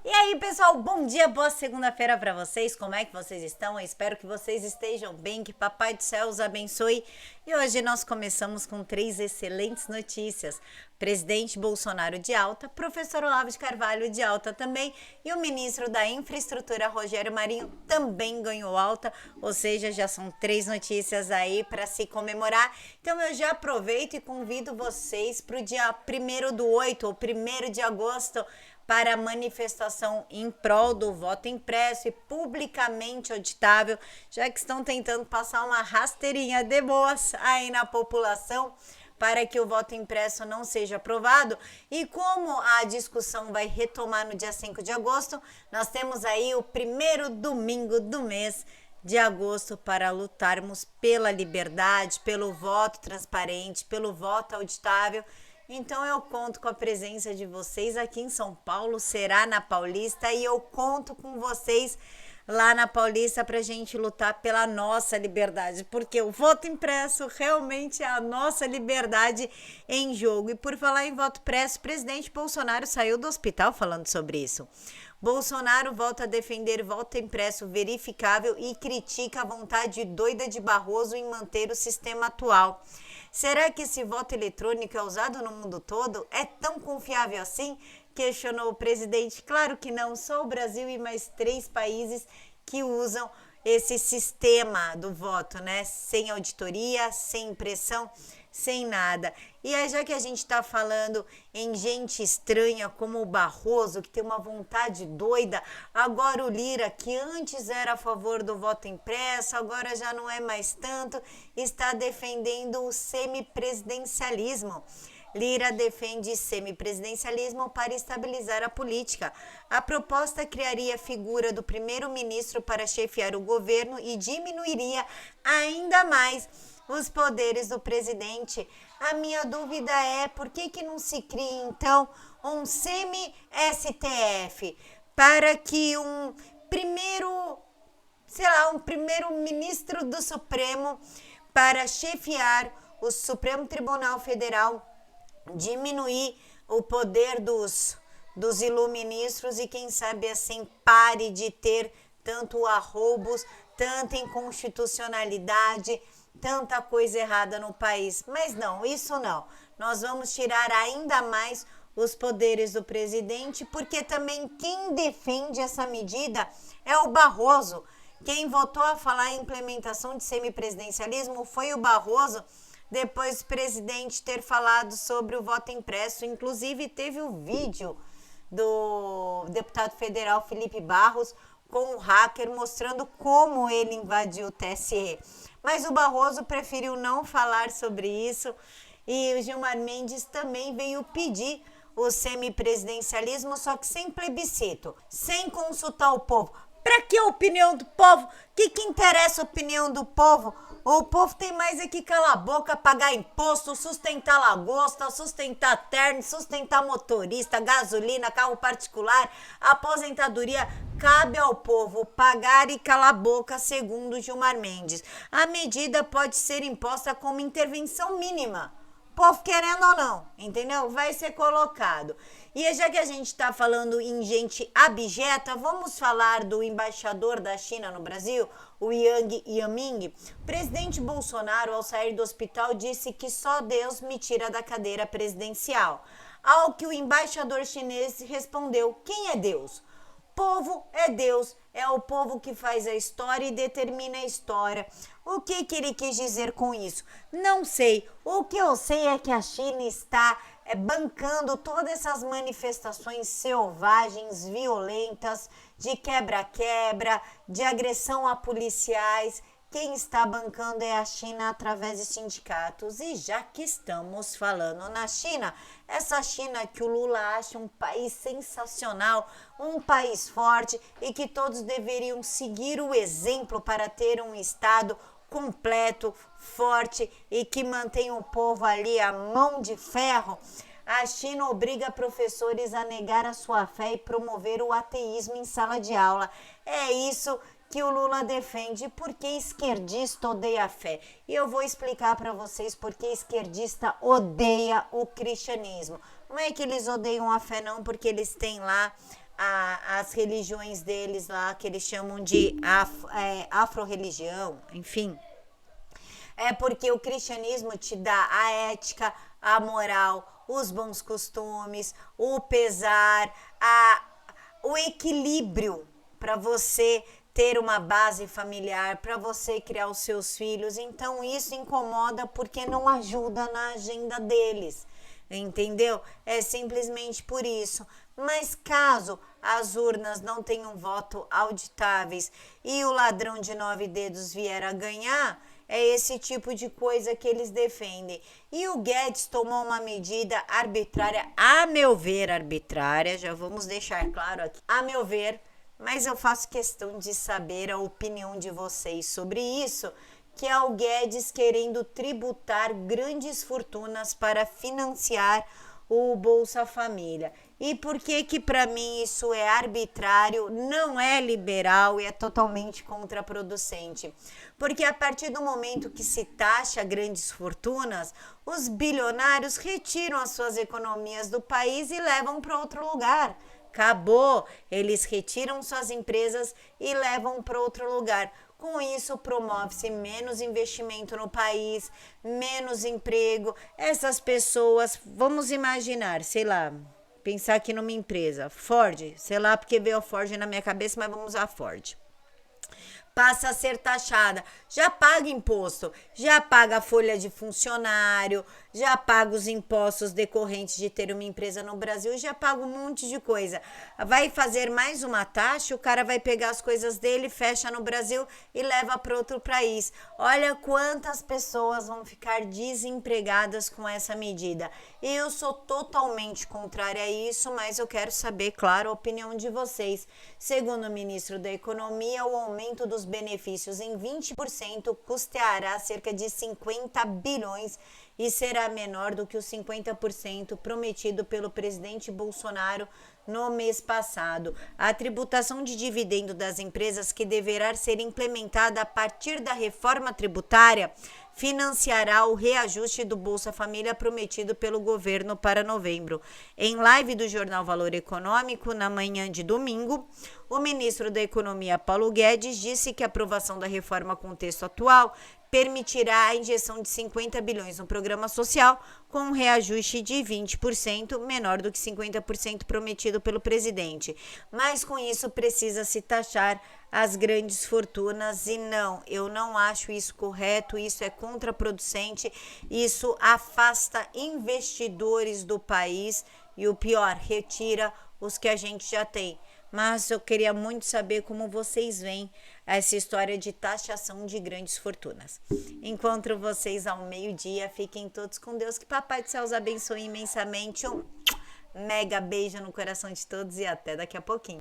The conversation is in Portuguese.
E aí, pessoal, bom dia, boa segunda-feira para vocês. Como é que vocês estão? Eu espero que vocês estejam bem, que Papai do Céu os abençoe. E hoje nós começamos com 3 excelentes notícias. Presidente Bolsonaro de alta, professor Olavo de Carvalho de alta também, e o ministro da Infraestrutura, Rogério Marinho, também ganhou alta, ou seja, já são 3 notícias aí para se comemorar. Então eu já aproveito e convido vocês para o dia 1º do 8, ou 1º de agosto, para a manifestação em prol do voto impresso e publicamente auditável, já que estão tentando passar uma rasteirinha de boas aí na população para que o voto impresso não seja aprovado. E como a discussão vai retomar no dia 5 de agosto, nós temos aí o primeiro domingo do mês de agosto para lutarmos pela liberdade, pelo voto transparente, pelo voto auditável. Então eu conto com a presença de vocês aqui em São Paulo, será na Paulista, e eu conto com vocês lá na Paulista para a gente lutar pela nossa liberdade, porque o voto impresso realmente é a nossa liberdade em jogo. E por falar em voto impresso, o presidente Bolsonaro saiu do hospital falando sobre isso. Bolsonaro volta a defender voto impresso verificável e critica a vontade doida de Barroso em manter o sistema atual. Será que esse voto eletrônico é usado no mundo todo? É tão confiável assim? Questionou o presidente. Claro que não, só o Brasil e mais 3 países que usam esse sistema do voto, né? Sem auditoria, sem impressão, sem nada. E aí, já que a gente está falando em gente estranha como o Barroso, que tem uma vontade doida, agora o Lira, que antes era a favor do voto impresso, agora já não é mais tanto, está defendendo o semipresidencialismo. Lira defende semipresidencialismo para estabilizar a política. A proposta criaria a figura do primeiro-ministro para chefiar o governo e diminuiria ainda mais os poderes do presidente. A minha dúvida é por que não se cria então um semi-STF para que um primeiro-ministro do Supremo para chefiar o Supremo Tribunal Federal, diminuir o poder dos iluministros e quem sabe assim pare de ter tanto arroubos, tanta inconstitucionalidade, tanta coisa errada no país. Mas não, isso não. Nós vamos tirar ainda mais os poderes do presidente, porque também quem defende essa medida é o Barroso. Quem votou a falar em implementação de semipresidencialismo foi o Barroso, depois do presidente ter falado sobre o voto impresso. Inclusive teve o vídeo do deputado federal Felipe Barros com o hacker mostrando como ele invadiu o TSE. Mas o Barroso preferiu não falar sobre isso, e o Gilmar Mendes também veio pedir o semipresidencialismo, só que sem plebiscito, sem consultar o povo. Para que a opinião do povo? O que interessa a opinião do povo? O povo tem mais é que calar a boca, pagar imposto, sustentar lagosta, sustentar terno, sustentar motorista, gasolina, carro particular, aposentadoria. Cabe ao povo pagar e calar a boca, segundo Gilmar Mendes. A medida pode ser imposta como intervenção mínima. Povo querendo ou não, entendeu? Vai ser colocado. E já que a gente está falando em gente abjeta, vamos falar do embaixador da China no Brasil, o Yang Yaming. O presidente Bolsonaro, ao sair do hospital, disse que só Deus me tira da cadeira presidencial. Ao que o embaixador chinês respondeu: quem é Deus? Povo é Deus, é o povo que faz a história e determina a história. O que ele quis dizer com isso? Não sei. O que eu sei é que a China está bancando todas essas manifestações selvagens, violentas, de quebra-quebra, de agressão a policiais. Quem está bancando é a China através de sindicatos. E já que estamos falando na China, essa China que o Lula acha um país sensacional, um país forte e que todos deveriam seguir o exemplo para ter um Estado completo, forte e que mantém o povo ali a mão de ferro. A China obriga professores a negar a sua fé e promover o ateísmo em sala de aula. É isso que o Lula defende. Porque esquerdista odeia a fé. E eu vou explicar para vocês porque esquerdista odeia o cristianismo. Não é que eles odeiam a fé não, porque eles têm lá as religiões deles lá, que eles chamam de afro-religião, enfim. É porque o cristianismo te dá a ética, a moral, os bons costumes, o pesar, o equilíbrio para você ter uma base familiar, para você criar os seus filhos. Então isso incomoda porque não ajuda na agenda deles, entendeu? É simplesmente por isso. Mas caso as urnas não tenham voto auditáveis e o ladrão de 9 dedos vier a ganhar, é esse tipo de coisa que eles defendem. E o Guedes tomou uma medida arbitrária, a meu ver, arbitrária, já vamos deixar claro aqui, a meu ver, mas eu faço questão de saber a opinião de vocês sobre isso, que é o Guedes querendo tributar grandes fortunas para financiar o Bolsa Família. E por que para mim isso é arbitrário, não é liberal e é totalmente contraproducente? Porque a partir do momento que se taxa grandes fortunas, os bilionários retiram as suas economias do país e levam para outro lugar. Acabou, eles retiram suas empresas e levam para outro lugar. Com isso, promove-se menos investimento no país, menos emprego. Essas pessoas, vamos imaginar, sei lá, pensar aqui numa empresa, Ford, sei lá porque veio a Ford na minha cabeça, mas vamos usar a Ford. Passa a ser taxada, já paga imposto, já paga a folha de funcionário, já paga os impostos decorrentes de ter uma empresa no Brasil, já paga um monte de coisa. Vai fazer mais uma taxa, o cara vai pegar as coisas dele, fecha no Brasil e leva para outro país. Olha quantas pessoas vão ficar desempregadas com essa medida. Eu sou totalmente contrária a isso, mas eu quero saber, claro, a opinião de vocês. Segundo o ministro da Economia, o aumento dos benefícios em 20% custeará cerca de 50 bilhões e será menor do que os 50% prometido pelo presidente Bolsonaro no mês passado. A tributação de dividendo das empresas, que deverá ser implementada a partir da reforma tributária, financiará o reajuste do Bolsa Família prometido pelo governo para novembro. Em live do jornal Valor Econômico, na manhã de domingo, o ministro da Economia, Paulo Guedes, disse que a aprovação da reforma com o texto atual permitirá a injeção de 50 bilhões no programa social, com um reajuste de 20%, menor do que 50% prometido pelo presidente. Mas com isso precisa-se taxar as grandes fortunas e não, eu não acho isso correto, isso é contraproducente, isso afasta investidores do país e o pior, retira os que a gente já tem. Mas eu queria muito saber como vocês veem essa história de taxação de grandes fortunas. Encontro vocês ao meio-dia. Fiquem todos com Deus. Que Papai do Céu os abençoe imensamente. Um mega beijo no coração de todos e até daqui a pouquinho.